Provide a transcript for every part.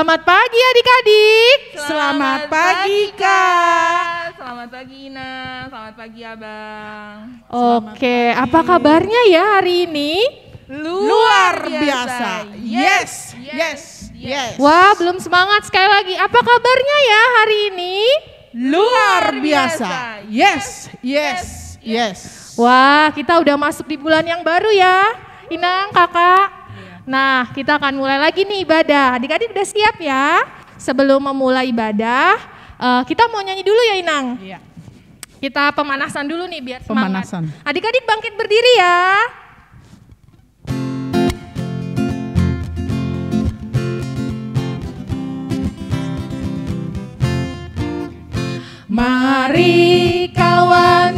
Selamat pagi adik-adik. Selamat pagi Kak. Selamat pagi Ina, selamat pagi Abang. Oke, apa kabarnya ya hari ini? Luar biasa. Yes. Wah, belum semangat sekali lagi. Apa kabarnya ya hari ini? Luar biasa. Yes. Wah, kita udah masuk di bulan yang baru ya, Inang, Kakak. Nah, kita akan mulai lagi nih ibadah. Adik-adik udah siap ya? Sebelum memulai ibadah, kita mau nyanyi dulu ya Inang? Iya. Kita pemanasan dulu nih biar semangat. Pemanasan. Adik-adik bangkit berdiri ya. Mari kawan,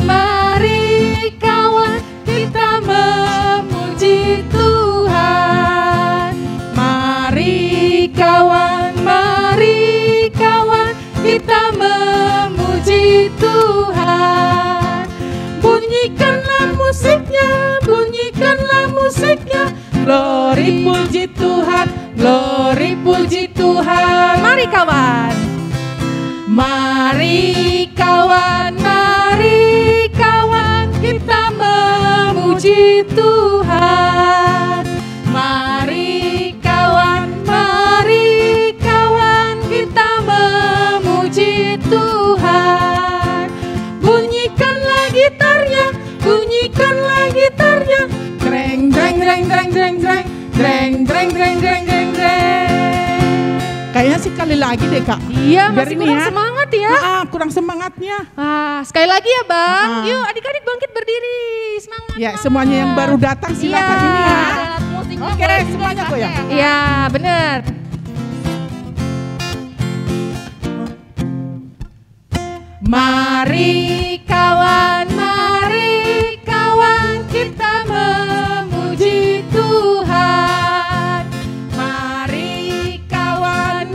kita memuji Tuhan. Mari kawan, kita memuji Tuhan. Bunyikanlah musiknya, glory puji Tuhan, Mari kawan. Mari kawan, kita memuji Tuhan. Mari kawan, kita memuji Tuhan. Bunyikanlah gitarnya, dreng. Kayaknya sih kali lagi deh Kak. Iya, Biar masih ini kurang ya. semangat ya. Kurang semangatnya. Sekali lagi ya Bang. Yuk adik-adik bangkit berdiri. Semangat. Ya, semuanya yang baru datang silakan Iya. ini ya. Alat musiknya Oke, boleh semuanya dipakai goyang. ya. Iya, bener. Mari kawan, kita memuji Tuhan. Mari kawan,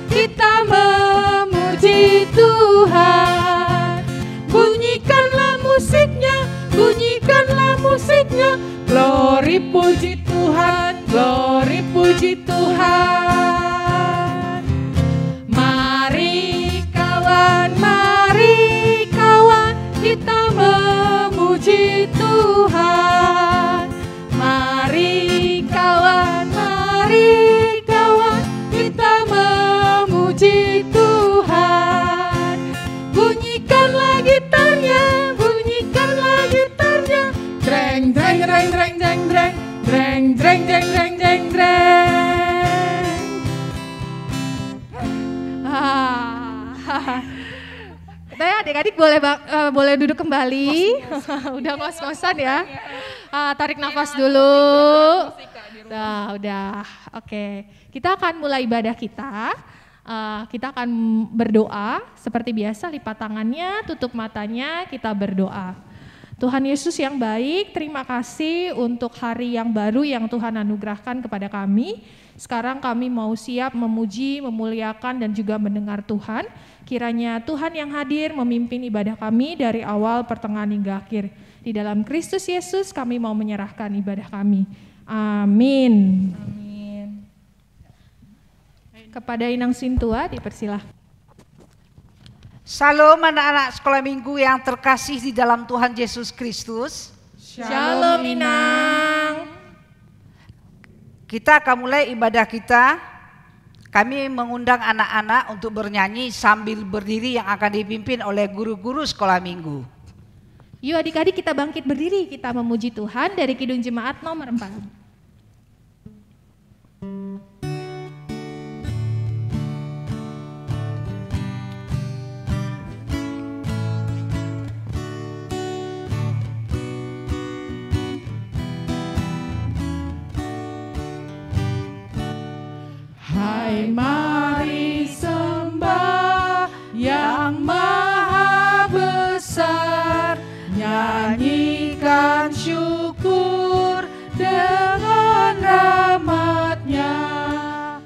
kita memuji Tuhan. Bunyikanlah musiknya, glory puji Tuhan, Mari kawan, kita memuji Tuhan. Mari kawan, kita memuji Tuhan. Bunyikanlah gitarnya, dreng. Adik-adik boleh duduk kembali. Udah ngos-ngosan ya. Tarik nafas dulu. Udah. Oke. Kita akan mulai ibadah kita. Kita akan berdoa seperti biasa, lipat tangannya, tutup matanya, kita berdoa. Tuhan Yesus yang baik, terima kasih untuk hari yang baru yang Tuhan anugerahkan kepada kami. Sekarang kami mau siap memuji, memuliakan dan juga mendengar Tuhan. Kiranya Tuhan yang hadir memimpin ibadah kami dari awal, pertengahan hingga akhir. Di dalam Kristus Yesus kami mau menyerahkan ibadah kami. Amin. Kepada Inang Sintua dipersilahkan. Salam anak-anak sekolah minggu yang terkasih di dalam Tuhan Yesus Kristus. Shalom Inang. Kita akan mulai ibadah kita. Kami mengundang anak-anak untuk bernyanyi sambil berdiri yang akan dipimpin oleh guru-guru sekolah minggu. Yuk adik-adik kita bangkit berdiri, kita memuji Tuhan dari Kidung Jemaat nomor 4. Hai mari sembah yang maha besar, nyanyikan syukur dengan rahmat-Nya,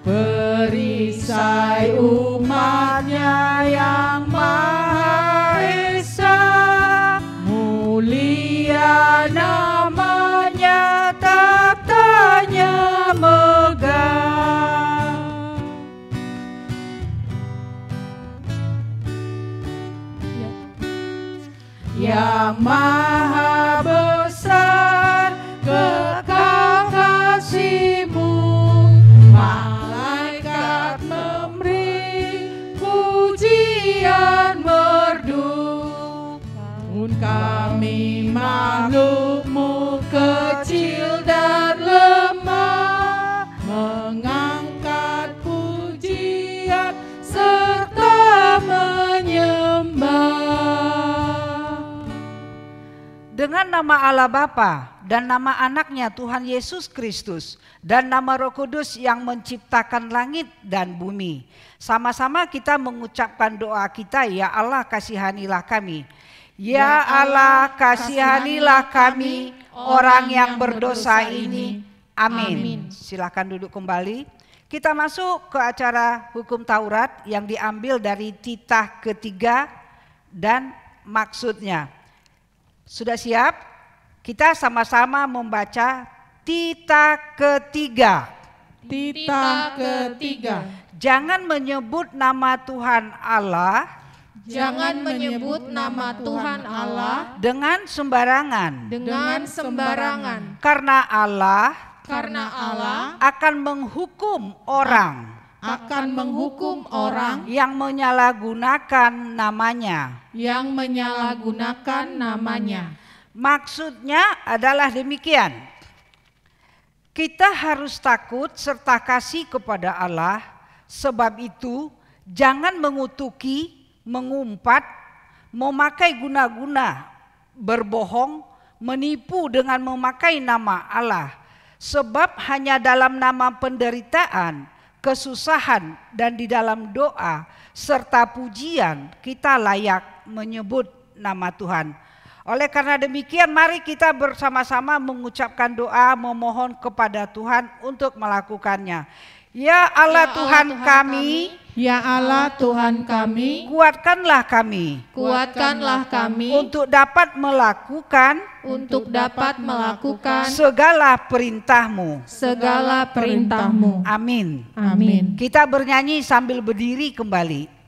perisai umat-Nya yang maha esa, mulia namanya, taktanya megah. Dengan nama Allah Bapa dan nama anaknya Tuhan Yesus Kristus dan nama Roh Kudus yang menciptakan langit dan bumi. Sama-sama kita mengucapkan doa kita, ya Allah kasihanilah kami. Ya Allah kasihanilah kami orang yang berdosa ini. Amin. Silakan duduk kembali. Kita masuk ke acara hukum Taurat yang diambil dari titah ketiga dan maksudnya. Sudah siap? Kita sama-sama membaca titah ketiga. Titah ketiga. Jangan menyebut nama Tuhan Allah. Jangan menyebut nama Tuhan Allah Dengan sembarangan. dengan sembarangan. Karena Allah akan menghukum orang Akan menghukum orang yang menyalahgunakan namanya. yang menyalahgunakan namanya. Maksudnya adalah demikian. Kita harus takut serta kasih kepada Allah. Sebab itu jangan mengutuki, mengumpat, memakai guna-guna, berbohong, menipu dengan memakai nama Allah. Sebab hanya dalam nama penderitaan, kesusahan, dan di dalam doa serta pujian kita layak menyebut nama Tuhan. Oleh karena demikian, mari kita bersama-sama mengucapkan doa memohon kepada Tuhan untuk melakukannya. Ya Allah Tuhan kami, Ya Allah Tuhan kami, kuatkanlah kami Kuatkanlah kami untuk dapat melakukan segala perintah-Mu. segala perintah-Mu. Amin. amin. Kita bernyanyi sambil berdiri kembali.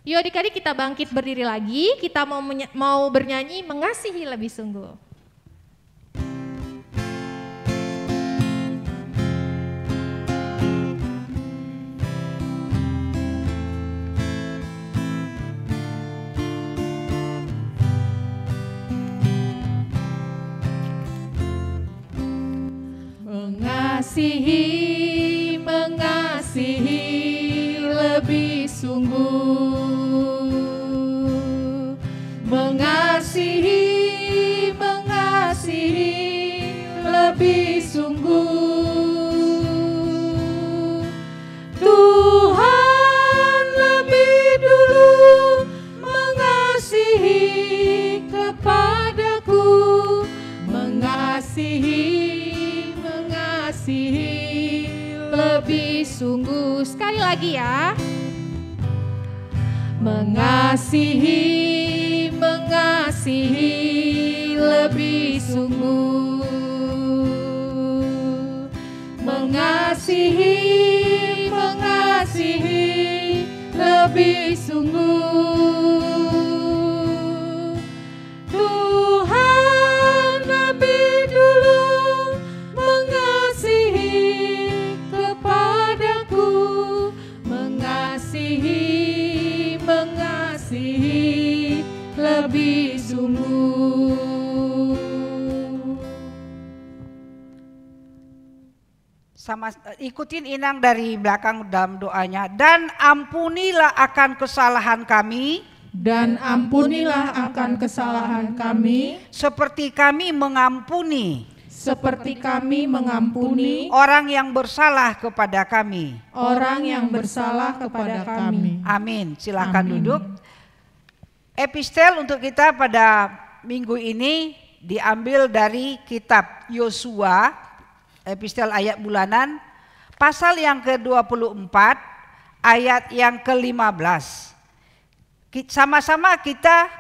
Yuk adik-adik kita bangkit berdiri lagi, kita mau bernyanyi mengasihi lebih sungguh. Mengasihi, mengasihi lebih sungguh. Mengasihi, mengasihi lebih sungguh. Tuhan lebih dulu mengasihi kepadaku. Mengasihi lebih sungguh. Sekali lagi ya. Mengasihi, mengasihi lebih sungguh. Mengasihi, mengasihi lebih sungguh. Tuhan lebih dulu mengasihi kepadaku. Mengasihi, mengasihi lebih sungguh. Sama ikutin Inang dari belakang dalam doanya. Dan ampunilah akan kesalahan kami, Dan ampunilah akan kesalahan kami, seperti kami mengampuni seperti kami mengampuni orang yang bersalah kepada kami. orang yang bersalah kepada kami. Amin. Silakan Amin. duduk. Epistel untuk kita pada minggu ini diambil dari kitab Yosua, epistel ayat bulanan, pasal yang ke-24, ayat yang ke-15. Sama-sama kita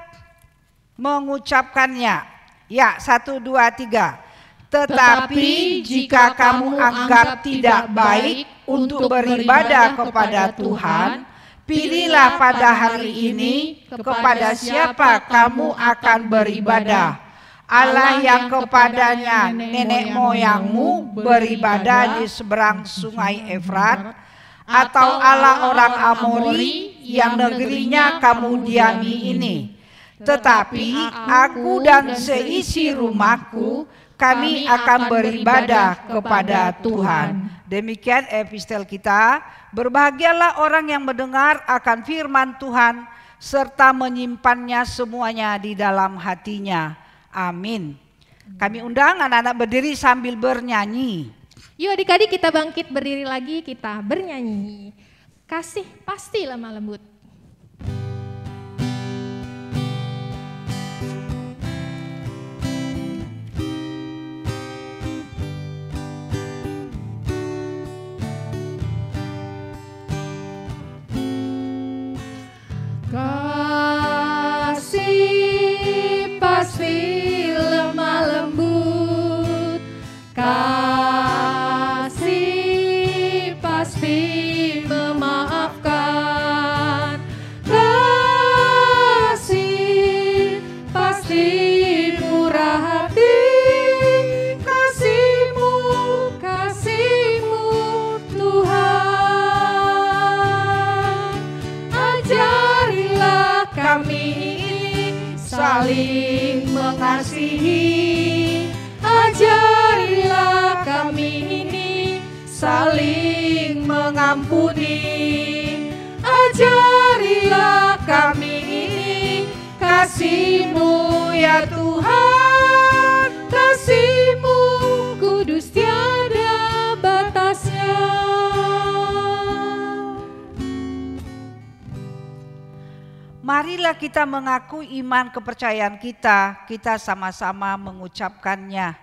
mengucapkannya. Ya, 1, 2, 3. Tetapi jika kamu anggap tidak baik untuk beribadah kepada Tuhan, pilihlah pada hari ini kepada siapa kamu akan beribadah. Allah yang kepadanya nenek moyangmu beribadah di seberang sungai Efrat, atau Allah orang Amori yang negerinya kamu diami ini. Tetapi aku dan seisi rumahku, kami akan beribadah kepada Tuhan. Demikian epistel kita. Berbahagialah orang yang mendengar akan firman Tuhan serta menyimpannya semuanya di dalam hatinya. Amin. Kami undang anak-anak berdiri sambil bernyanyi. Yuk adik-adik kita bangkit berdiri lagi, kita bernyanyi. Kasih pasti lemah lembut. Kasih pasti lemah lembut, kasih pasti memaafkan, kasih pasti murah hati, kasih-Mu Tuhan. Ajarilah kami saling mengasihi, ajarilah kami ini saling mengampuni, ajarilah kami ini kasih-Mu ya Tuhan, kasih-Mu kudus tiada batasnya. Marilah kita mengaku iman kepercayaan kita sama-sama mengucapkannya.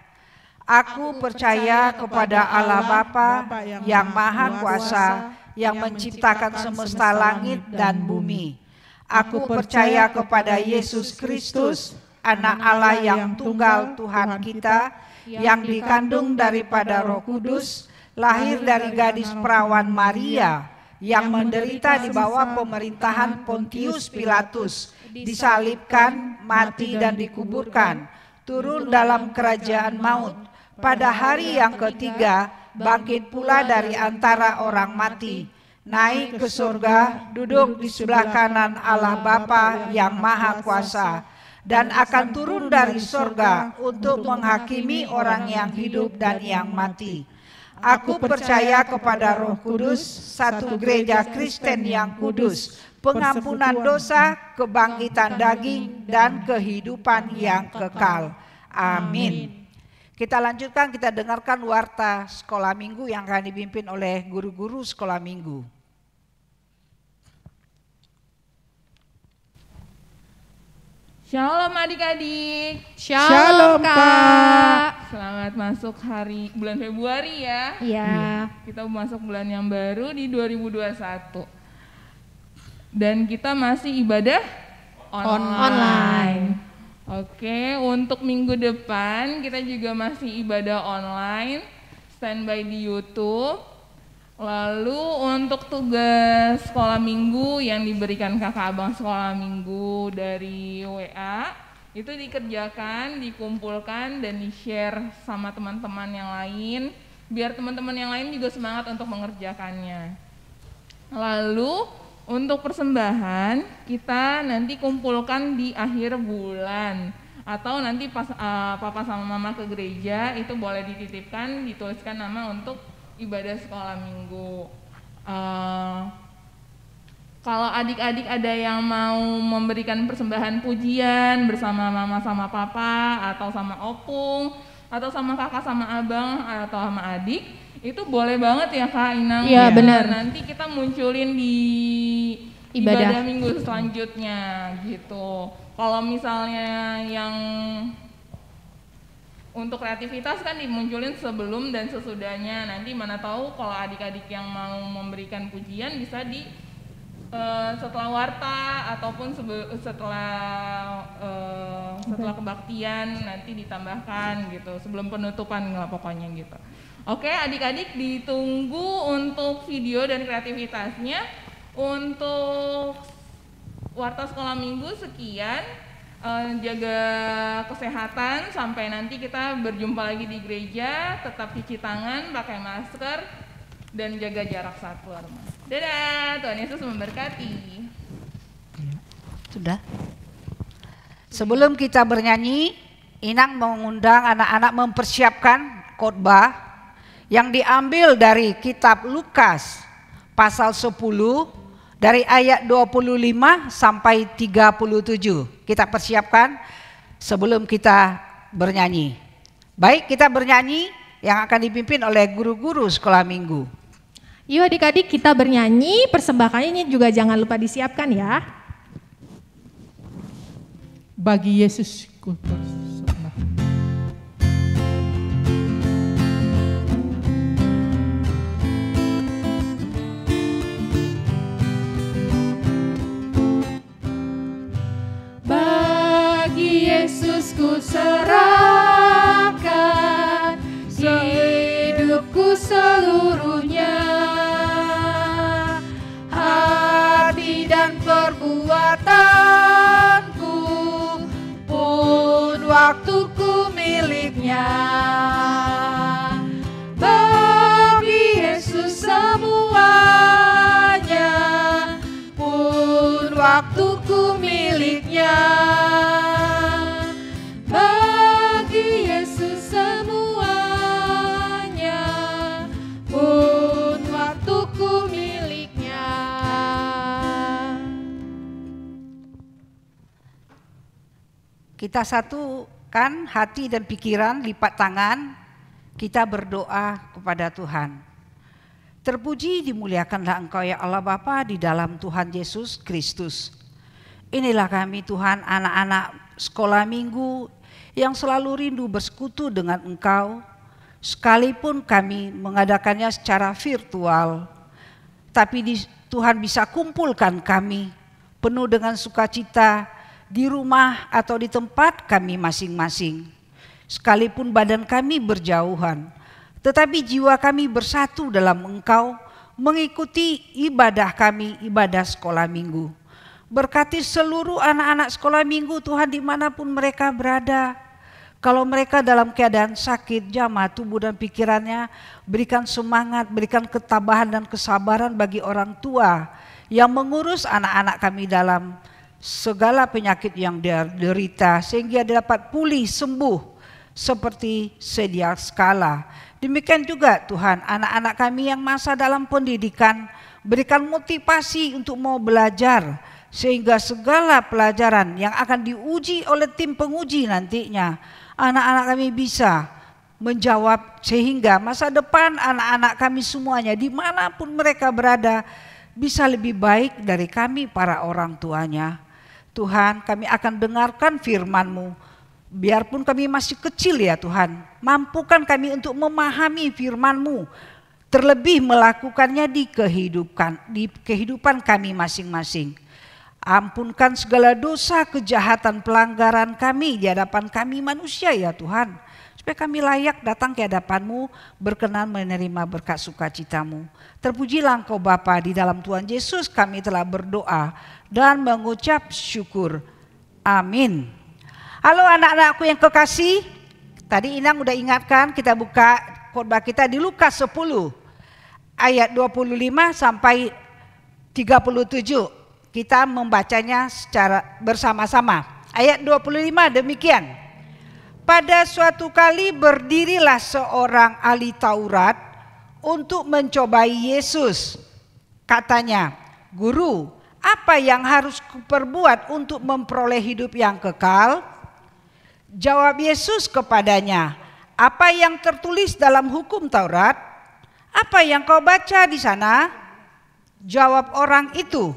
Aku percaya kepada Allah Bapa yang Maha Kuasa, yang menciptakan semesta langit dan bumi. Aku percaya kepada Yesus Kristus, Anak Allah yang tunggal Tuhan kita, yang dikandung daripada Roh Kudus, lahir dari gadis perawan Maria, yang menderita di bawah pemerintahan Pontius Pilatus, disalibkan, mati dan dikuburkan, turun dalam kerajaan maut, pada hari yang ketiga bangkit pula dari antara orang mati, naik ke surga, duduk di sebelah kanan Allah Bapa yang Maha Kuasa, dan akan turun dari surga untuk menghakimi orang yang hidup dan yang mati. Aku percaya kepada Roh Kudus, satu gereja Kristen yang kudus, pengampunan dosa, kebangkitan daging, dan kehidupan yang kekal. Amin. Kita lanjutkan, kita dengarkan warta sekolah minggu yang akan dipimpin oleh guru-guru sekolah minggu. Shalom adik-adik. Shalom, Kak. Selamat masuk bulan Februari ya. Iya. Kita masuk bulan yang baru di 2021. Dan kita masih ibadah online. Oke, untuk minggu depan kita juga masih ibadah online, standby di YouTube. Lalu untuk tugas sekolah minggu yang diberikan kakak abang sekolah minggu dari WA, itu dikerjakan, dikumpulkan, dan di-share sama teman-teman yang lain, biar teman-teman yang lain juga semangat untuk mengerjakannya. Lalu untuk persembahan, kita nanti kumpulkan di akhir bulan, atau nanti pas papa sama mama ke gereja, itu boleh dititipkan, dituliskan nama untuk ibadah sekolah minggu. Kalau adik-adik ada yang mau memberikan persembahan pujian bersama mama sama papa, atau sama opung, atau sama kakak sama abang, atau sama adik, itu boleh banget ya Kak Inang. Iya benar. Nanti kita munculin di ibadah minggu selanjutnya gitu. Kalau misalnya yang untuk kreativitas kan dimunculin sebelum dan sesudahnya. Nanti mana tahu kalau adik-adik yang mau memberikan pujian bisa di setelah warta ataupun setelah kebaktian nanti ditambahkan gitu. Sebelum penutupan lah pokoknya gitu. Oke, adik-adik ditunggu untuk video dan kreativitasnya. Untuk warta sekolah minggu sekian. Jaga kesehatan sampai nanti kita berjumpa lagi di gereja, tetap cuci tangan, pakai masker, dan jaga jarak saat keluar rumah. Dadah, Tuhan Yesus memberkati. Sudah. Sebelum kita bernyanyi, Inang mengundang anak-anak mempersiapkan khotbah yang diambil dari kitab Lukas pasal 10 dari ayat 25 sampai 37. Kita persiapkan sebelum kita bernyanyi. Baik, kita bernyanyi yang akan dipimpin oleh guru-guru sekolah minggu. Yuk adik-adik kita bernyanyi, persembahannya juga jangan lupa disiapkan ya. Bagi Yesus ku persembahkan. Bagi Yesus ku serahkan hidupku seluruhnya, hati dan perbuatanku pun waktuku miliknya. Bagi Yesus semuanya pun waktuku miliknya. Bagi Yesus semuanya pun waktuku miliknya. Kita satukan hati dan pikiran, lipat tangan, kita berdoa kepada Tuhan. Terpuji dimuliakanlah Engkau ya Allah Bapa di dalam Tuhan Yesus Kristus. Inilah kami Tuhan, anak-anak sekolah minggu yang selalu rindu bersekutu dengan Engkau, sekalipun kami mengadakannya secara virtual. Tapi Tuhan bisa kumpulkan kami penuh dengan sukacita di rumah atau di tempat kami masing-masing. Sekalipun badan kami berjauhan, tetapi jiwa kami bersatu dalam Engkau, mengikuti ibadah kami, ibadah sekolah minggu. Berkati seluruh anak-anak sekolah minggu Tuhan dimanapun mereka berada. Kalau mereka dalam keadaan sakit, jamah tubuh dan pikirannya, berikan semangat, berikan ketabahan dan kesabaran bagi orang tua yang mengurus anak-anak kami dalam segala penyakit yang dia derita, sehingga dia dapat pulih sembuh seperti sedia kala. Demikian juga Tuhan, anak-anak kami yang masa dalam pendidikan, berikan motivasi untuk mau belajar, sehingga segala pelajaran yang akan diuji oleh tim penguji nantinya, anak-anak kami bisa menjawab, sehingga masa depan anak-anak kami semuanya dimanapun mereka berada bisa lebih baik dari kami para orang tuanya. Tuhan, kami akan dengarkan firman-Mu. Biarpun kami masih kecil ya Tuhan, mampukan kami untuk memahami firman-Mu, terlebih melakukannya di kehidupan kami masing-masing. Ampunkan segala dosa, kejahatan, pelanggaran kami di hadapan kami manusia ya Tuhan, supaya kami layak datang ke hadapan-Mu, berkenan menerima berkat sukacita-Mu. Terpujilah Engkau Bapa, di dalam Tuhan Yesus kami telah berdoa dan mengucap syukur. Amin. Halo anak-anakku yang kekasih, tadi Inang udah ingatkan kita buka khotbah kita di Lukas 10 ayat 25 sampai 37. Kita membacanya secara bersama-sama. Ayat 25 demikian. Pada suatu kali berdirilah seorang ahli Taurat untuk mencobai Yesus. Katanya, "Guru, apa yang harus kuperbuat untuk memperoleh hidup yang kekal?" Jawab Yesus kepadanya, "Apa yang tertulis dalam hukum Taurat? Apa yang kau baca di sana?" Jawab orang itu,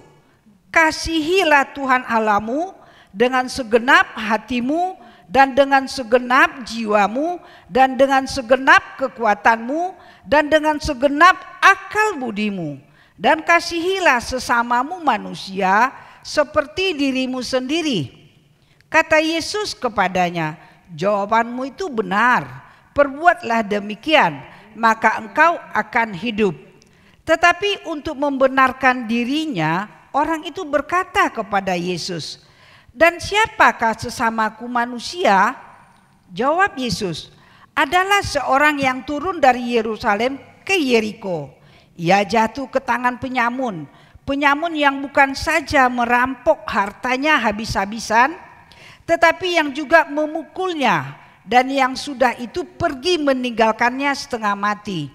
"Kasihilah Tuhan Allahmu dengan segenap hatimu dan dengan segenap jiwamu dan dengan segenap kekuatanmu dan dengan segenap akal budimu. Dan kasihilah sesamamu manusia seperti dirimu sendiri." Kata Yesus kepadanya, "Jawabanmu itu benar, perbuatlah demikian, maka engkau akan hidup." Tetapi untuk membenarkan dirinya, orang itu berkata kepada Yesus, "Dan siapakah sesamaku manusia?" Jawab Yesus, "Adalah seorang yang turun dari Yerusalem ke Yeriko. Ia jatuh ke tangan penyamun yang bukan saja merampok hartanya habis-habisan, tetapi yang juga memukulnya, dan yang sudah itu pergi meninggalkannya setengah mati.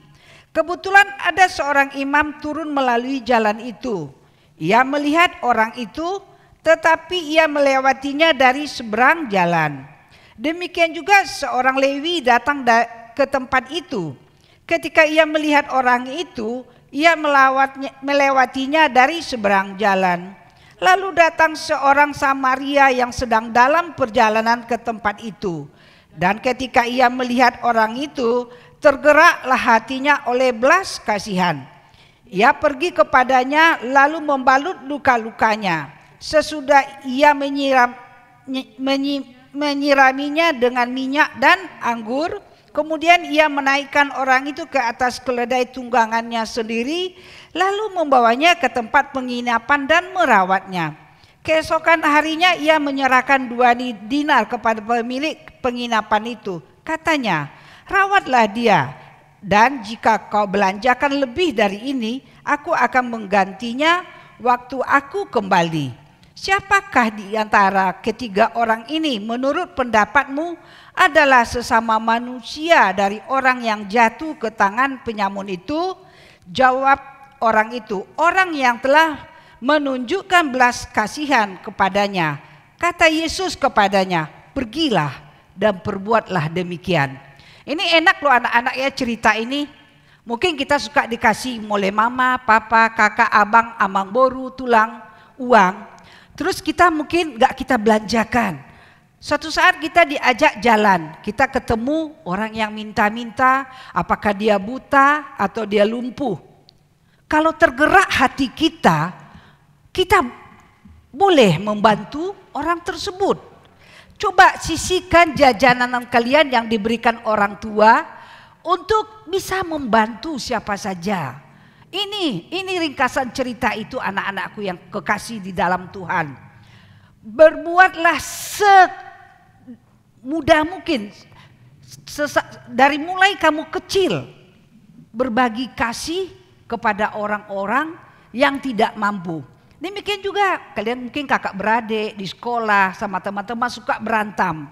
Kebetulan ada seorang imam turun melalui jalan itu. Ia melihat orang itu, tetapi ia melewatinya dari seberang jalan. Demikian juga seorang Lewi datang ke tempat itu. Ketika ia melihat orang itu, ia melewatinya dari seberang jalan. Lalu datang seorang Samaria yang sedang dalam perjalanan ke tempat itu. Dan ketika ia melihat orang itu, tergeraklah hatinya oleh belas kasihan. Ia pergi kepadanya lalu membalut luka-lukanya. Sesudah ia menyiraminya dengan minyak dan anggur, kemudian ia menaikkan orang itu ke atas keledai tunggangannya sendiri, lalu membawanya ke tempat penginapan dan merawatnya. Keesokan harinya ia menyerahkan 2 dinar kepada pemilik penginapan itu. Katanya, rawatlah dia, dan jika kau belanjakan lebih dari ini, aku akan menggantinya waktu aku kembali. Siapakah di antara ketiga orang ini menurut pendapatmu adalah sesama manusia dari orang yang jatuh ke tangan penyamun itu? Jawab orang itu, orang yang telah menunjukkan belas kasihan kepadanya. Kata Yesus kepadanya, pergilah dan perbuatlah demikian. Ini enak loh anak-anak ya cerita ini. Mungkin kita suka dikasih oleh mama, papa, kakak, abang, amang boru, tulang, uang. Terus kita mungkin gak kita belanjakan. Suatu saat kita diajak jalan, kita ketemu orang yang minta-minta, apakah dia buta atau dia lumpuh. Kalau tergerak hati kita, kita boleh membantu orang tersebut. Coba sisihkan jajanan kalian yang diberikan orang tua untuk bisa membantu siapa saja. Ini ringkasan cerita itu anak-anakku yang kekasih di dalam Tuhan. Berbuatlah semudah mungkin dari mulai kamu kecil, berbagi kasih kepada orang-orang yang tidak mampu. Demikian juga kalian mungkin kakak beradik di sekolah sama teman-teman suka berantem.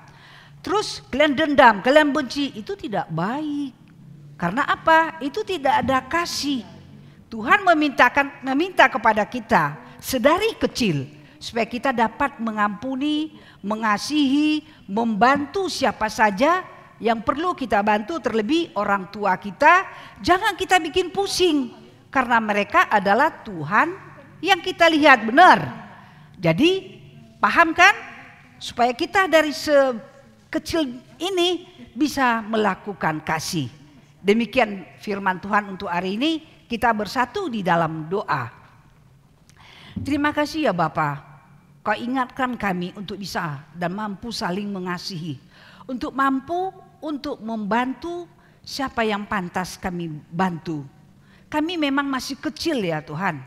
Terus kalian dendam, kalian benci, itu tidak baik. Karena apa? Itu tidak ada kasih. Tuhan meminta kepada kita sedari kecil supaya kita dapat mengampuni, mengasihi, membantu siapa saja yang perlu kita bantu, terlebih orang tua kita. Jangan kita bikin pusing karena mereka adalah Tuhan yang kita lihat benar. Jadi paham kan? Supaya kita dari sekecil ini bisa melakukan kasih. Demikian firman Tuhan untuk hari ini. Kita bersatu di dalam doa. Terima kasih ya Bapa, Kau ingatkan kami untuk bisa dan mampu saling mengasihi. Untuk mampu untuk membantu siapa yang pantas kami bantu. Kami memang masih kecil ya Tuhan.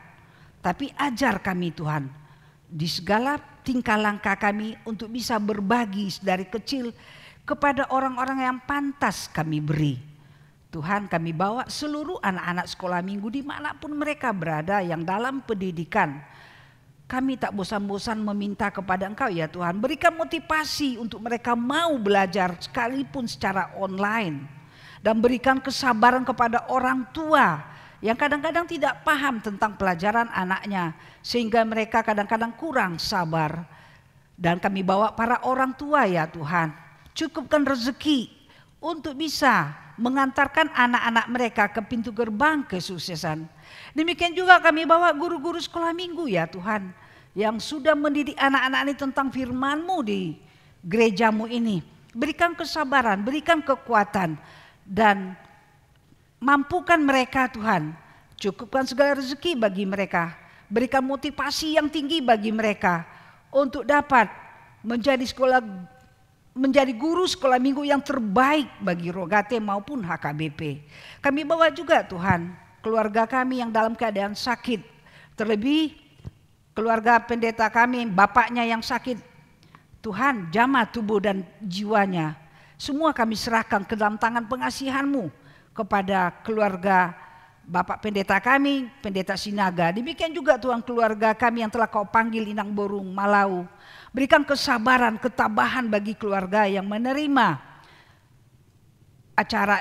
Tapi ajar kami Tuhan. Di segala tingkah langkah kami untuk bisa berbagi dari kecil kepada orang-orang yang pantas kami beri. Tuhan, kami bawa seluruh anak-anak sekolah minggu dimanapun mereka berada yang dalam pendidikan. Kami tak bosan-bosan meminta kepada Engkau ya Tuhan. Berikan motivasi untuk mereka mau belajar sekalipun secara online. Dan berikan kesabaran kepada orang tua yang kadang-kadang tidak paham tentang pelajaran anaknya. Sehingga mereka kadang-kadang kurang sabar. Dan kami bawa para orang tua ya Tuhan. Cukupkan rezeki untuk bisa mengantarkan anak-anak mereka ke pintu gerbang kesuksesan. Demikian juga kami bawa guru-guru sekolah minggu ya Tuhan, yang sudah mendidik anak-anak ini tentang firman-Mu di gerejamu ini. Berikan kesabaran, berikan kekuatan, dan mampukan mereka Tuhan. Cukupkan segala rezeki bagi mereka. Berikan motivasi yang tinggi bagi mereka untuk dapat menjadi guru sekolah minggu yang terbaik bagi Rogate maupun HKBP. Kami bawa juga Tuhan keluarga kami yang dalam keadaan sakit. Terlebih keluarga pendeta kami, bapaknya yang sakit. Tuhan, jamah tubuh dan jiwanya. Semua kami serahkan ke dalam tangan pengasihan-Mu kepada keluarga Bapak pendeta kami, pendeta Sinaga. Demikian juga Tuhan keluarga kami yang telah Kau panggil Inang Borung, Malau. Berikan kesabaran, ketabahan bagi keluarga yang menerima acara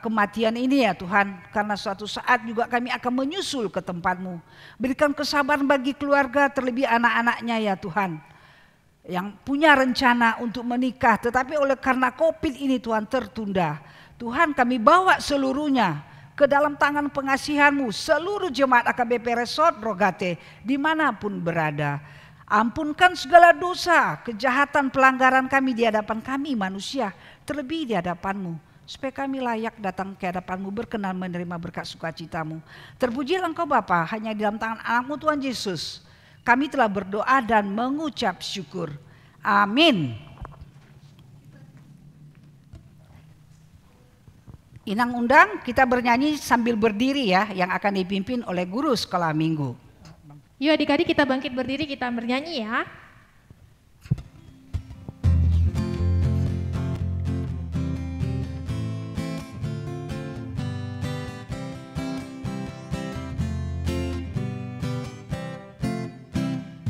kematian ini ya Tuhan. Karena suatu saat juga kami akan menyusul ke tempat-Mu. Berikan kesabaran bagi keluarga, terlebih anak-anaknya ya Tuhan. yang punya rencana untuk menikah, tetapi oleh karena COVID ini Tuhan tertunda. Tuhan, kami bawa seluruhnya ke dalam tangan pengasihan-Mu, seluruh jemaat AKBP Resort Rogate dimanapun berada. Ampunkan segala dosa, kejahatan, pelanggaran kami di hadapan kami manusia, terlebih di hadapan-Mu, supaya kami layak datang ke hadapan-Mu, berkenan menerima berkat sukacita-Mu. Terpujilah Engkau Bapa, hanya di dalam tangan anak-Mu Tuhan Yesus kami telah berdoa dan mengucap syukur. Amin. Inang undang kita bernyanyi sambil berdiri ya, yang akan dipimpin oleh guru sekolah minggu. Yuk adik-adik kita bangkit berdiri, kita bernyanyi ya.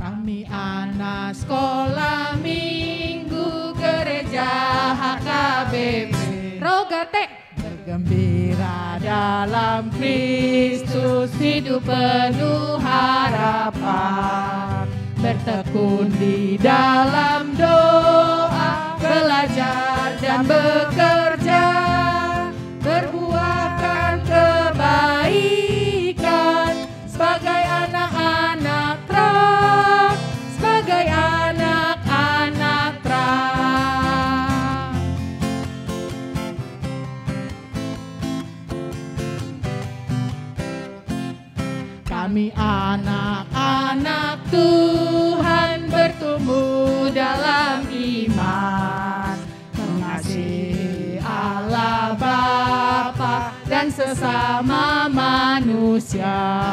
Kami anak sekolah minggu gereja HKBP Rogate bergembira dalam Kristus, hidup penuh harapan, bertekun di dalam doa, belajar dan bekerja, berbuahkan kebaikan sebagai anak-anak terang, sebagai anak-anak terang. Kami anak-anak Tuhan bertumbuh dalam iman, mengasihi Allah Bapa dan sesama manusia,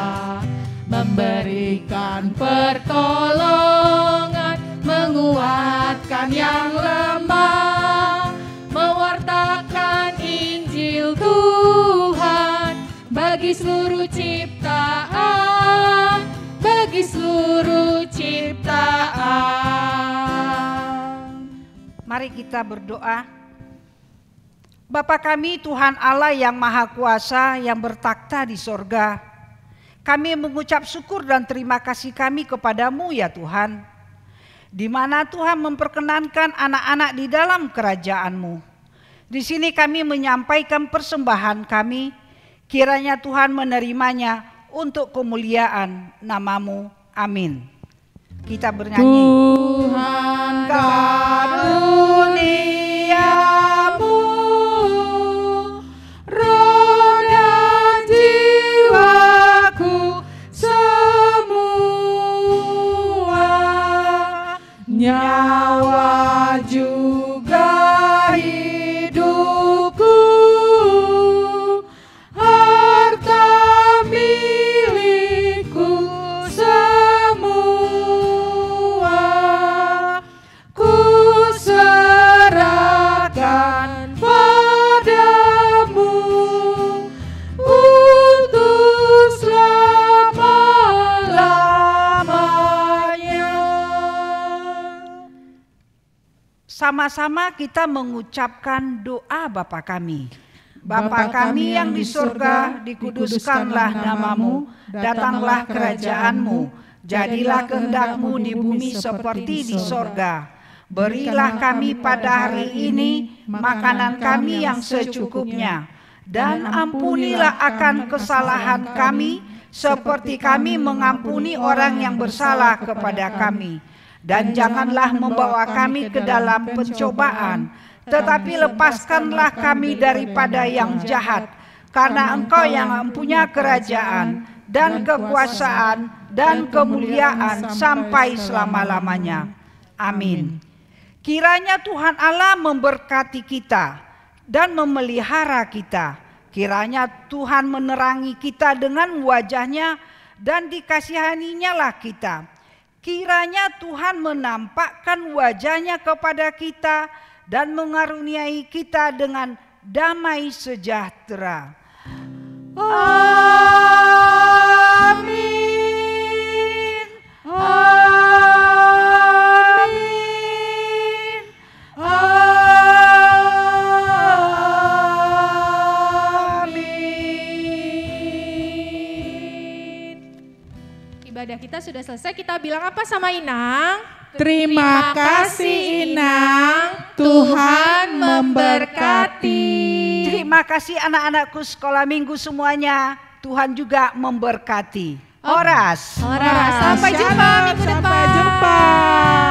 memberikan pertolongan, menguatkan yang lemah, mewartakan Injil Tuhan bagi seluruh ciptaan, bagi seluruh ciptaan. Mari kita berdoa. Bapa kami Tuhan Allah yang Maha Kuasa yang bertakhta di sorga, kami mengucap syukur dan terima kasih kami kepadamu ya Tuhan, di mana Tuhan memperkenankan anak-anak di dalam kerajaan-Mu. Di sini kami menyampaikan persembahan kami, kiranya Tuhan menerimanya untuk kemuliaan nama-Mu. Amin. Kita bernyanyi. Tuhan karuniamu, roh dan jiwaku semua, nyawa juga hidupku, harta milikku semua, ku serahkan padamu untuk selama-lamanya. Sama-sama kita mengucapkan doa Bapa kami. Bapa kami yang di surga, dikuduskanlah namamu, datanglah kerajaan-Mu, jadilah kehendak-Mu di bumi seperti di sorga. Berilah kami pada hari ini makanan kami yang secukupnya, dan ampunilah akan kesalahan kami, seperti kami mengampuni orang yang bersalah kepada kami. Dan janganlah membawa kami ke dalam pencobaan, tetapi lepaskanlah kami daripada yang jahat, karena Engkau yang mempunyai kerajaan dan kekuasaan dan kemuliaan sampai selama-lamanya. Amin. Kiranya Tuhan Allah memberkati kita dan memelihara kita. Kiranya Tuhan menerangi kita dengan wajah-Nya dan dikasihaninya lah kita. Kiranya Tuhan menampakkan wajah-Nya kepada kita dan mengaruniai kita dengan damai sejahtera. Amin. Amin. Amin. ibadah kita sudah selesai. Kita bilang apa sama Inang? Terima kasih Inang, Tuhan memberkati. Terima kasih anak-anakku sekolah minggu semuanya. Tuhan juga memberkati. Horas. Sampai jumpa minggu depan. Sampai jumpa.